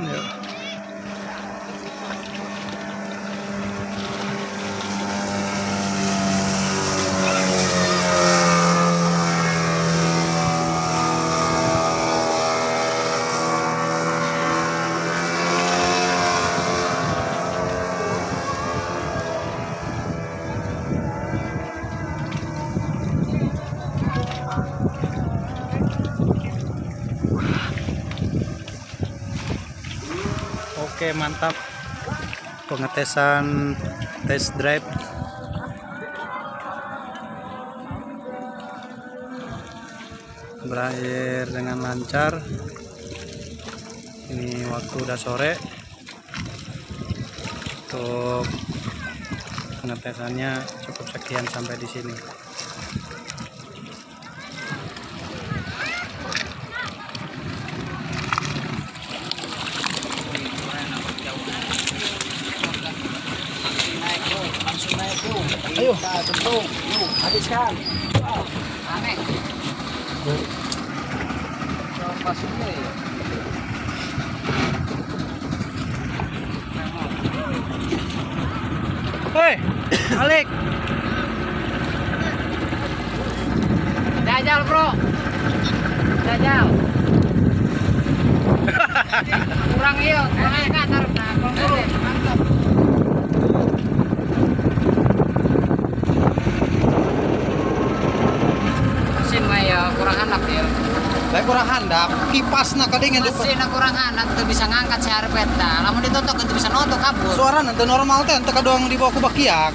Ya. Oke, mantap pengetesan test drive berakhir dengan lancar. Ini waktu udah sore. Untuk pengetesannya cukup sekian sampai di sini. Ayo, centung, yuk, habiskan. Aneh. Pasungnya ya. Woi, balik. Jajal, bro. Jajal. Kurang iya, kurang enak taruh nah, bro. Mantap. Mesin mah ya kurang anak ya. Lah kurang handap, kipas nak kadingen Mesin kurang anak tuh bisa ngangkat si harpet dah. Lamun ditutup itu bisa notok kabur. suara nanti normal teh, ente kadang dibawa ku bakiak.